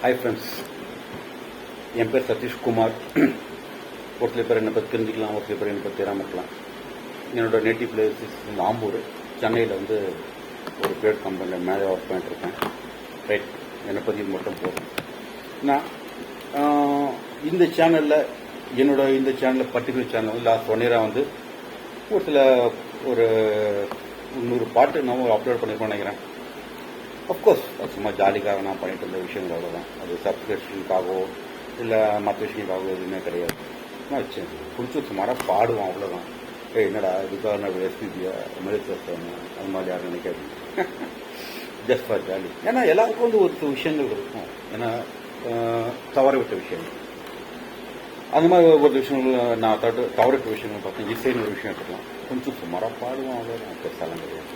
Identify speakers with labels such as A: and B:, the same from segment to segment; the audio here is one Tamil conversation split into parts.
A: ஹாய் ஃப்ரெண்ட்ஸ், என் பேர் சதீஷ்குமார். ஒரு சில பேர் என்னை பற்றி தெரிஞ்சுக்கலாம், ஒரு சில பேர் என்னை பற்றி தெரியாமல் இருக்கலாம். என்னோடய நேட்டிவ் பிளேஸ் இந்த ஆம்பூர். சென்னையில் ஒரு பேட் கம்பெனியில் மேலே ஒர்க் பண்ணிட்டுருக்கேன். ரைட், என்னை பற்றி மட்டும் போதும். நான் இந்த சேனலில் பர்டிகுலர் சேனல் லாஸ்ட் 1 இயராக ஒரு சில 100 பாட்டு நான் அப்லோட் பண்ணியிருக்கோன்னு நினைக்கிறேன். அஃப்கோர்ஸ் அது சும்மா ஜாலிக்காக நான் பண்ணிட்டு இருந்த விஷயங்கள் அவ்வளோதான். அது சப்ஸ்கிரிப்ஷனுக்காகவோ இல்லை மற்ற விஷயங்களுக்காகவோ எதுவுமே கிடையாது. நான் வச்சேன் பிடிச்சி சுமாராக பாடுவோம், அவ்வளோதான். என்னடா இதுக்காக நான் எஸ்பிபியா மெலிசன் அது மாதிரி யாரும் நினைக்காது. Just for jolly. ஏன்னா எல்லாருக்கும் ஒரு விஷயங்கள் இருக்கும், ஏன்னா தவற விட்ட விஷயங்கள். அந்த மாதிரி ஒரு விஷயங்கள் நான் தவற விட்ட விஷயங்கள் பார்த்தேன். இசைன்னு ஒரு விஷயம் எடுத்துக்கலாம், கொஞ்சம் சுமாராக பாடுவோம், அவ்வளோதான். பெருசாலாம் கிடையாது.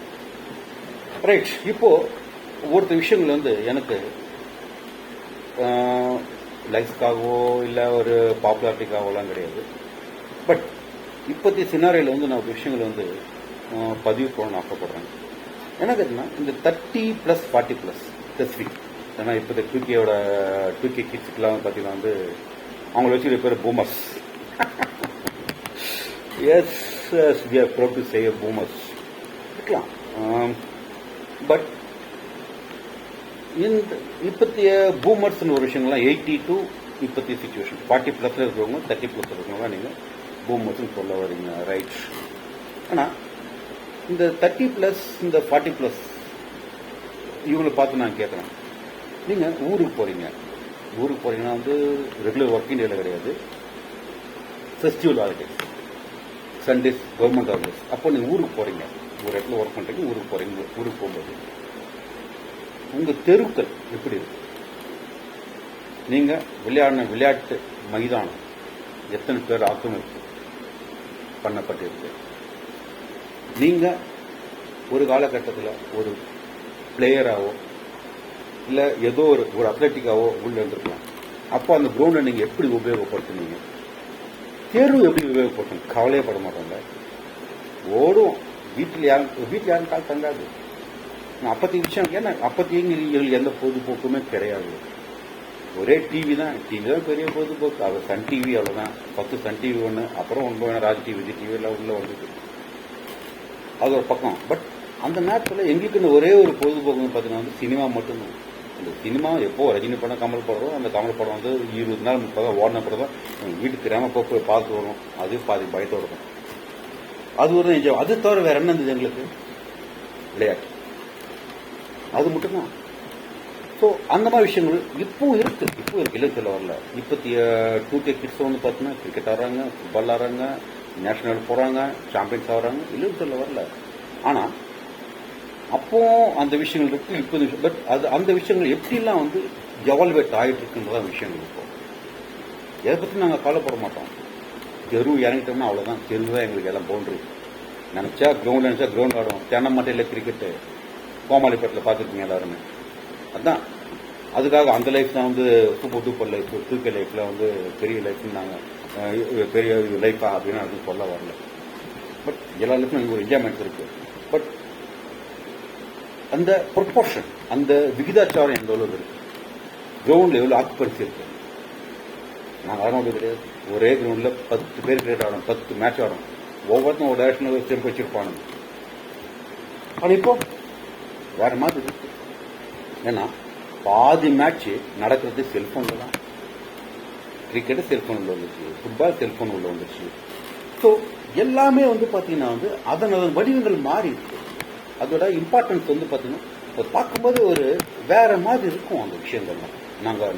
A: ரைட், இப்போது ஒவ்வொருத்த விஷயங்கள் எனக்கு லைஃப்காகவோ இல்லை ஒரு பாப்புலாரிட்டிக்காகவோலாம் கிடையாது. பட் இப்போதைய சினாரியில் நான் ஒரு விஷயங்கள் பதிவு போகணும்னு ஆசைப்படுறேன். என்ன கேட்டீங்கன்னா, இந்த 30+, 40+ ஸ்பெசிஃபிக். ஏன்னா இப்போ 2K கிட்ஸுக்கெல்லாம் பார்த்தீங்கன்னா அவங்கள வச்சு பேர் boomers. Yes, we are proud to say boomers இருக்கலாம். பட் இந்த இப்பத்திய பூமர்ஸ்னு ஒரு விஷயங்கள்லாம் 80 to இப்பத்திய சிச்சுவேஷன் 40+ இருக்கிறவங்க 30+ இருக்கிறவங்க நீங்கள் பூமர்ஸ்ன்னு சொல்ல வரீங்க. ரைட். ஆனால் இந்த 30+, இந்த 40+ இவங்களை பார்த்து நான் கேட்குறேன், நீங்கள் ஊருக்கு போகிறீங்கன்னா ரெகுலர் ஒர்க்கிங் டேல கிடையாது, festival holidays, Sundays, government holidays. அப்போ நீங்கள் ஊருக்கு போகிறீங்க, ஒரு இடத்துல ஒர்க் பண்ணுறீங்க, ஊருக்கு போகிறீங்க. ஊருக்கு போகும்போது உங்கள் தெருக்கள் எப்படி இருக்கு? நீங்கள் விளையாடின விளையாட்டு மைதானம் எத்தனை பேர் ஆக்கிரமிப்பு பண்ணப்பட்டிருக்கு? நீங்கள் ஒரு காலகட்டத்தில் ஒரு பிளேயராகவோ இல்லை ஏதோ ஒரு அத்லட்டிக்காவோ உள்ள இருந்திருக்கலாம். அப்போ அந்த கிரவுண்டை நீங்கள் எப்படி உபயோகப்படுத்துனீங்க? தேர்வு எப்படி உபயோகப்படுத்தணும்? கவலையே பட மாட்டாங்க, ஓடும். வீட்டில் யாரும் கால் தங்காது. அப்பத்தி விஷயம் ஏன்னா அப்பத்தி எங்களுக்கு எந்த பொழுதுபோக்குமே கிடையாது. ஒரே டிவி தான் பெரிய பொழுதுபோக்கு. அது சன் டிவி, அவ்வளோதான். 10 சன் டிவி ஒன்று, அப்புறம் 9 ராஜ் டிவி, விஜய் டிவி எல்லாம் உள்ள வந்துது. அது ஒரு பக்கம். பட் அந்த நேரத்தில் எங்களுக்கு ஒரே ஒரு பொழுதுபோக்குன்னு பார்த்தீங்கன்னா சினிமா மட்டும்தான். அந்த சினிமா எப்போ ரஜினி படம், கமல் படம், அந்த கமல் படம் 20 நாள் 30 ஓடின படம் தான் வீட்டுக்கு கிராம போய் பார்த்து வரும். அது பாதி பயத்தோடு இருக்கும். அது ஒரு நிஜம். அது தவிர வேற என்ன இருந்தது எங்களுக்கு? விளையாட்டு, அது மட்டும்தான். ஸோ அந்த மாதிரி விஷயங்கள் இப்பவும் இருக்கு. இல்லை சொல்ல வரல. இப்போத்திய 2K கிட்ஸ் பார்த்தீங்கன்னா கிரிக்கெட் ஆடுறாங்க, ஃபுட்பால் ஆடுறாங்க, நேஷனல் போகிறாங்க, சாம்பியன்ஸ் ஆடுறாங்க, இல்லைன்னு சொல்ல வரல. ஆனால் அப்போ அந்த விஷயங்கள் இருக்கு, இப்போ. பட் அந்த விஷயங்கள் எப்படிலாம் எவால்வேட் ஆகிட்டு இருக்குன்றதான் விஷயங்கள் இருக்கும். எதை பற்றி நாங்கள் கவலைப்பட மாட்டோம். தெரு இறங்கிட்டோம்னா அவ்வளோதான். தெரு தான் எங்களுக்கு எல்லாம் பவுண்டரி. நினச்சா கிரவுண்ட் ஆடுவோம். தென்னமட்டையில் கிரிக்கெட்டு கோமாளிப்பேட்டில் பார்த்துருக்கீங்க எல்லாருமே. அதுதான். அதுக்காக அந்த லைஃப் தான் சூப்பர் டூப்பர் லைஃப், 2K லைஃப்பில் பெரிய லைஃப்னு நாங்கள் பெரிய லைஃபா அப்படின்னு அது சொல்ல வரல. பட் எல்லா லைஃப்லையும் ஒரு என்ஜாய்மெண்ட்ஸ் இருக்குது. பட் அந்த ப்ரொப்போர்ஷன், அந்த விகிதாச்சாரம் எந்த அளவுக்கு இருக்குது? கிரவுண்டில் எவ்வளோ ஆக்குப்பரிசி இருக்குது? நாங்கள் ஆடணும் கிடையாது. ஒரே கிரவுண்டில் 10 பேர் கிரிக்கெட் ஆடணும், 10 மேட்ச் ஆடணும். ஒவ்வொருத்தரும் ஒரு டேரக்ஷனில் ஸ்டெம்ப் வச்சுருப்பானுங்க. ஆனால் இப்போ வேற மாதிரி இருக்கு. ஏன்னா பாதி மேட்ச் நடக்கிறது செல்போன்ல தான். கிரிக்கெட்டு செல்போன் உள்ள வந்துச்சு, ஃபுட்பால் செல்போன் உள்ள வந்துச்சு. ஸோ எல்லாமே பார்த்தீங்கன்னா அதன் வடிவங்கள் மாறி இருக்கு. அதோட இம்பார்ட்டன்ஸ் பார்த்தீங்கன்னா இப்போ பார்க்கும்போது ஒரு வேற மாதிரி இருக்கும் அந்த விஷயங்கள்லாம்.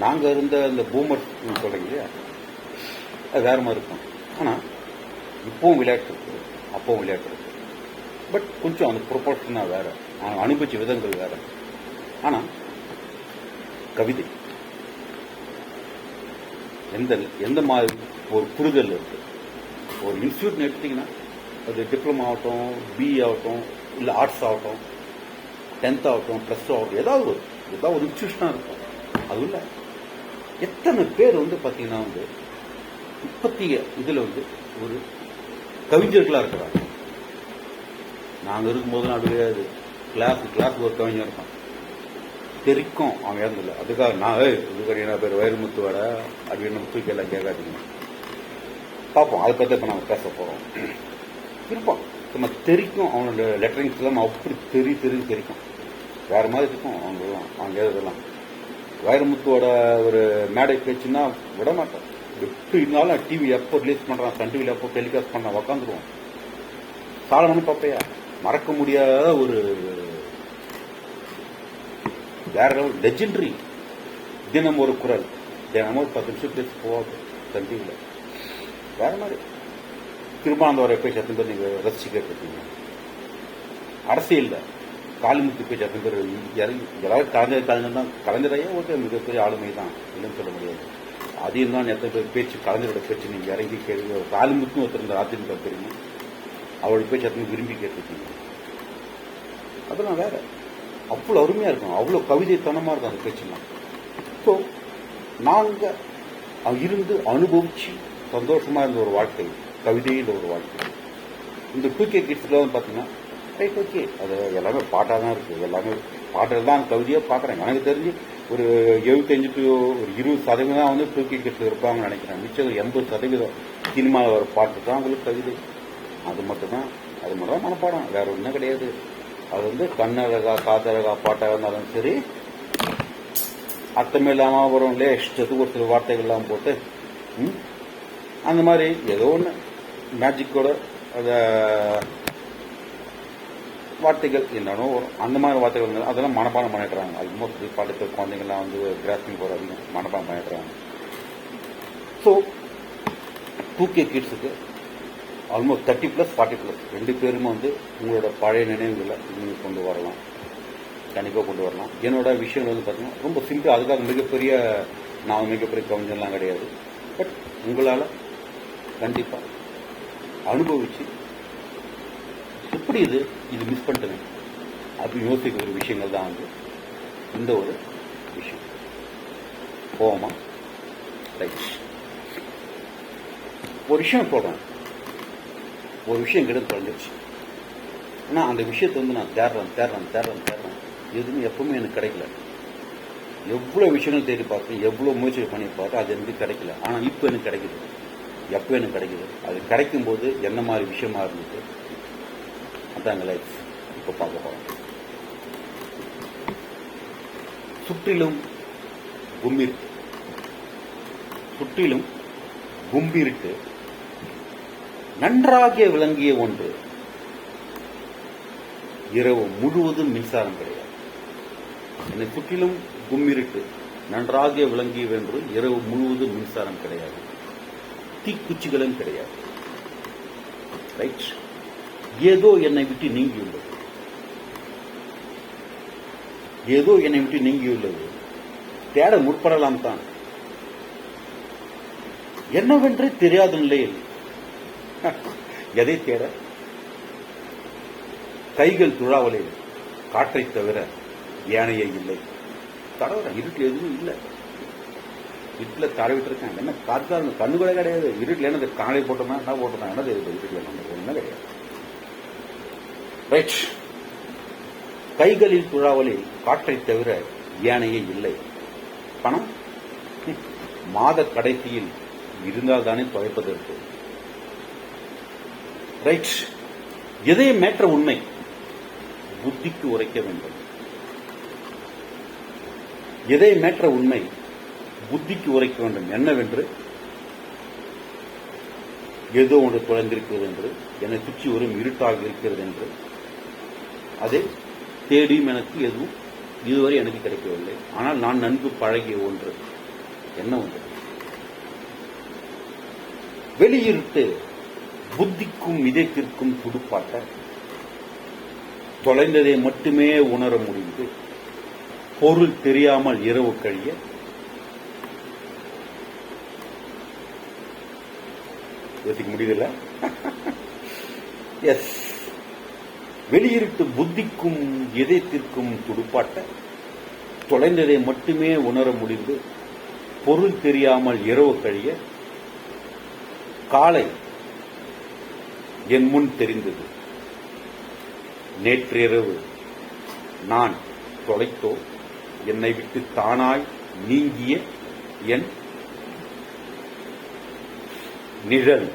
A: நாங்கள் இருந்த அந்த பூமர் சொல்றீங்க இல்லையா, அது வேற மாதிரி இருக்கும். ஆனால் இப்பவும் விளையாட்டு இருக்கு, அப்பவும் விளையாட்டு இருக்கு. பட் கொஞ்சம் அந்த ப்ரொபோர்ஷனாக வேற, அனுபவிச்ச விதங்கள் வேற. ஆனால் கவிதை எந்த மாதிரி ஒரு புரிதல் இருக்கு. ஒரு இன்ஸ்டியூட் எடுத்தீங்கன்னா அது டிப்ளமா ஆகட்டும், பிஇ ஆகட்டும், இல்லை ஆர்ட்ஸ் ஆகட்டும், 10th ஆகட்டும், +2 ஆகட்டும், ஏதாவது ஒரு இன்ஸ்டியூஷனாக இருக்கும். அது இல்லை எத்தனை பேர் பார்த்தீங்கன்னா இப்பத்திய இதில் ஒரு கவிஞர்களாக இருக்கிறாங்க. நாங்கள் இருக்கும்போதெல்லாம் அது கிடையாது. கிளாஸ் ஒரு கவிஞர் இருப்பான். தெரிக்கும் அவன் இறந்ததில்லை. அதுக்காக நான் இதுக்காக என்ன பேர் வைரமுத்து வாடா அப்படின்னு தூக்கி எல்லாம் கேட்காதீங்க. பார்ப்போம், அதை பற்றி இப்போ நம்ம பேச போகிறோம். இருப்பான் நம்ம தெரிக்கும், அவனோட லெட்டரிங்ஸ் எல்லாம் அப்படி தெரிக்கும், வேறு மாதிரி இருக்கும் அவங்க எழுதலாம். வைரமுத்துவோட ஒரு மேடை பேச்சுன்னா விட மாட்டேன். எப்படி இருந்தாலும் டிவி எப்போ ரிலீஸ் பண்ணுறான், சன் டிவியில் எப்போ டெலிகாஸ்ட் பண்ண உக்காந்துருவோம். சாலமன் பாப்பையா மறக்க முடியாத ஒரு வேற லெவல் லெஜெண்டரி. தினம் ஒரு குரல், தினமும் ஒரு 10 நிமிஷம் பேசி போவாது சன் டிவியில். வேற மாதிரி திருமாவளவரை பேச்சு அத்தனை பேர் நீங்கள் ரசிச்சு கேட்டுருக்கீங்க. அரசியலில் காளிமுத்து பேச்சு அத்தனை பேர் இறங்கி எல்லாரும் கலைஞர் கலைஞரையே ஒரு மிகப்பெரிய ஆளுமை தான், இல்லைன்னு சொல்ல முடியாது. அதையும் தான் எத்தனை பேர் பேச்சு கலைஞரோட பேச்சு நீங்கள் இறங்கி கேள்வி. காளிமுத்துன்னு ஒருத்தர் இந்த அதிமுக தெரியும், அவரோட பேச்சு அத்தனை விரும்பி கேட்டிருக்கீங்க. அதெல்லாம் வேற அவ்வளோ அருமையாக இருக்கும், அவ்வளோ கவிதைத்தனமாக இருக்கும் அந்த பேச்சுலாம். ஸோ நாங்கள் இருந்து அனுபவிச்சு சந்தோஷமாக இருந்த ஒரு வாழ்க்கை, கவிதையில் ஒரு வாழ்க்கை. இந்த 2K கிட்ஸ்லாம் பார்த்தீங்கன்னா ரைட் ஓகே, அது எல்லாமே பாட்டாக தான் இருக்குது, எல்லாமே பாட்டில் தான் கவிதையாக பார்க்குறாங்க. எனக்கு தெரிஞ்சு ஒரு 75 to 20% தான் வந்து 2K கிட்ஸில் இருப்பாங்கன்னு நினைக்கிறேன். மிச்சம் 80% சினிமாவில் வர பாட்டு தான் அவங்களுக்கு கவிதை. அது மட்டும்தான் மனப்பாடம், வேற ஒன்றும் கிடையாது. அது வந்து கண்ணழகா காத்தழகா பாட்டாக இருந்தாலும் சரி, அர்த்தமே இல்லாமல் வரும் இல்லையா, இஷ்டத்துக்கு ஒரு சில வார்த்தைகள்லாம் போட்டு அந்த மாதிரி ஏதோ ஒன்று மேஜிக்கோட அந்த வார்த்தைகள் என்னன்னோ வரும். அந்த மாதிரி வார்த்தைகள் அதெல்லாம் மனப்பாடம் பண்ணிடுறாங்க. ஆல்மோஸ்ட் பாட்டு குழந்தைங்கள்லாம் வந்து கிராஸ்பிங் போகிற அதிகம் மனப்பாடம் பண்ணிடுறாங்க. ஸோ 2K கிட்ஸுக்கு ஆல்மோஸ்ட் 30+, 40+, 2 பேருமே வந்து உங்களோட பழைய நினைவுகளை நீங்கள் கொண்டு வரலாம், கண்டிப்பாக கொண்டு வரலாம். என்னோட விஷயம் வந்து பார்த்தீங்கன்னா ரொம்ப சிம்பிள். அதுக்காக மிகப்பெரிய கவிஞர்லாம் கிடையாது. பட் உங்களால் கண்டிப்பாக அனுபவிச்சு எப்படி இது மிஸ் பண்ணிட்டேன் அப்படி யோசிக்கிற ஒரு விஷயங்கள் தான் வந்து இந்த ஒரு விஷயம். போவோமா? ரைட். ஒரு விஷயம் சொல்கிறேன், ஒரு விஷயம் கிட்ட தொலைஞ்சிருச்சு. ஆனால் அந்த விஷயத்தை வந்து நான் தேடுறேன், எதுவுமே எப்பவுமே எனக்கு கிடைக்கல. எவ்வளோ விஷயங்கள் தேடி பார்த்தேன், எவ்வளோ முயற்சி பண்ணி பார்த்தேன், அது எனக்கு கிடைக்கல. ஆனால் இப்போ எனக்கு கிடைக்குது. எப்போ எனக்கு கிடைக்குது, அது கிடைக்கும்போது என்ன மாதிரி விஷயமா இருந்துச்சு, அதான் எங்கள் லைஃப் இப்போ பார்க்க போகிறோம். சுற்றிலும் கும்பிருட்டு நன்றாக விளங்கிய ஒன்று, இரவு முழுவதும் மின்சாரம் கிடையாது. என்னை சுற்றிலும் கும்மிருட்டு நன்றாக விளங்கிய வென்று இரவு முழுவதும் மின்சாரம் கிடையாது, தீக்குச்சிகளும் கிடையாது. ரைட். ஏதோ என்னை விட்டு நீங்கியுள்ளது, தேட முற்படலாம் தான். என்னவென்று தெரியாத நிலையில் எதை தேட? கைகள் துழாவலில் காற்றை தவிர ஏனையே இல்லை. தடவை இருட்டில் எதுவும் இல்லை. இருட்டில் தடவிட்டு இருக்கேன், என்ன காற்று கண்ணு கூட கிடையாது. இருட்டில் என்ன காலை போட்டோம்னா என்ன போட்டோம்னா என்ன தெரியுது, இருட்டில் ஒன்றும் கிடையாது. ரைட். கைகளில் துழாவலில் காற்றை தவிர ஏனையே இல்லை. பணம் மாத கடைசியில் இருந்தால் தானே தொலைப்பதற்கு. ரைட். இதயமேற்ற உண்மை புத்திக்கு உரைக்க வேண்டும். இதயமேற்ற உண்மை புத்திக்கு உரைக்க வேண்டும். என்னவென்று, ஏதோ ஒன்று தொலைந்திருக்கிறது என்று, என்னை சுற்றி வரும் இருட்டாக இருக்கிறது என்று, அதை தேடியும் எனக்கு எதுவும் இதுவரை எனக்கு கிடைக்கவில்லை. ஆனால் நான் நன்கு பழகிய ஒன்று என்ன ஒன்று, வெளியிருட்டு புத்திக்கும் இதயத்திற்கும் துடுப்பாட்ட தொலைந்ததை மட்டுமே உணர முடிந்து பொருள் தெரியாமல் இரவு கழிய யோசிக்க முடியல. எஸ், வெளியிருட்டு புத்திக்கும் இதயத்திற்கும் துடுப்பாட்ட தொலைந்ததை மட்டுமே உணர முடிந்து பொருள் தெரியாமல் இரவு கழிய காலை என் முன் தெரிந்தது. நேற்றிரவு நான் தொலைத்தோ என்னை விட்டு தானாய் நீங்கிய என் நிழல்.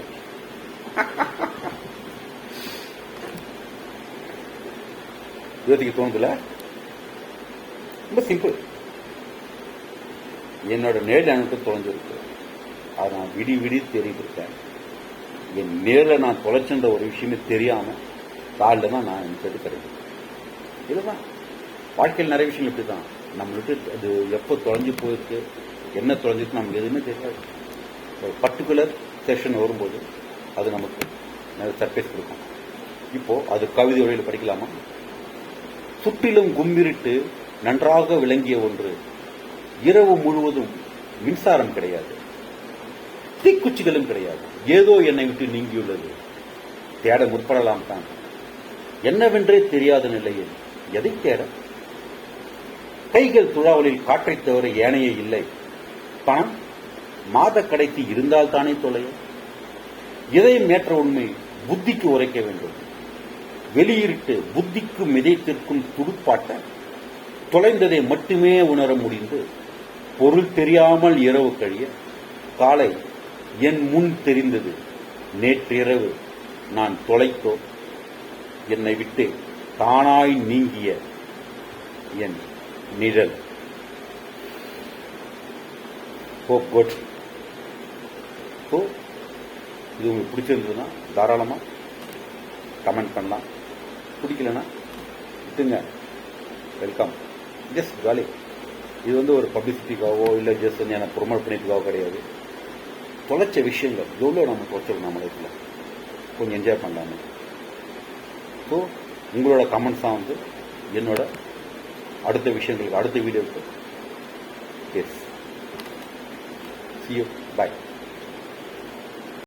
A: யோசிக்க தோணுதுல? ரொம்ப சிம்பிள். என்னோட நிழல் எனக்கு தொலைஞ்சிருக்கு. அதை நான் விடி தெரிவிருக்கேன். என் நேரில் நான் தொலைச்சுன்ற ஒரு விஷயமே தெரியாம காலில் தான் நான் எனக்கு கிடைக்கும். இதுதான் வாழ்க்கையில் நிறைய விஷயங்கள் இப்படி தான். நம்மளுக்கு அது எப்போ தொலைஞ்சு போயிருக்கு, என்ன தொலைஞ்சிருக்கு நமக்கு எதுவுமே தெரியாது. ஒரு பர்டிகுலர் செஷன் வரும்போது அது நமக்கு நிறைய சர்ப்ரைஸ் கொடுக்கும். இப்போ அது கவிதை வழியில் படிக்கலாமா? சுற்றிலும் கும்பிரிட்டு நன்றாக விளங்கிய ஒன்று, இரவு முழுவதும் மின்சாரம் கிடையாது, தீக்குச்சிகளும் கிடையாது, ஏதோ என்னை விட்டு நீங்கியுள்ளது. தேட முற்படலாம் தான். என்னவென்றே தெரியாத நிலையில் எதை தேட? கைகள் துழாவலில் காற்றை தவிர ஏனைய இல்லை. பணம் மாத கடைசி இருந்தால் தானே தொலைய. இதயம் ஏற்ற உண்மை புத்திக்கு உரைக்க வேண்டும். வெளியிட்டு புத்திக்கு மிதைத்திருக்கும் துடுப்பாட்ட தொலைந்ததை மட்டுமே உணர முடிந்து பொருள் தெரியாமல் இரவு கழிய காலை என் முன் தெரிந்தது. நேற்றிரவு நான் தொலைத்தோ என்னை விட்டு தானாய் நீங்கிய என் நிழல். குட். ஸோ இது உங்களுக்கு பிடிச்சிருந்ததுன்னா தாராளமாக கமெண்ட் பண்ணலாம். பிடிக்கலன்னா விட்டுங்க. வெல்கம். Just jolly. இது ஒரு பப்ளிசிட்டிக்காவோ இல்லை ஜஸ்ட் எனக்கு ப்ரொமோட் பண்ணிட்டுக்காவோ கிடையாது. தொலைச்ச விஷயங்கள் எவ்வளோ நம்ம தொலைச்சிருக்கோம் நம்ம லைஃப்பில், கொஞ்சம் என்ஜாய் பண்ணலாமே. ஸோ உங்களோட கமெண்ட்ஸ் தான் என்னோட அடுத்த விஷயங்களுக்கு அடுத்த வீடியோவுக்கு. எஸ். See you. Bye.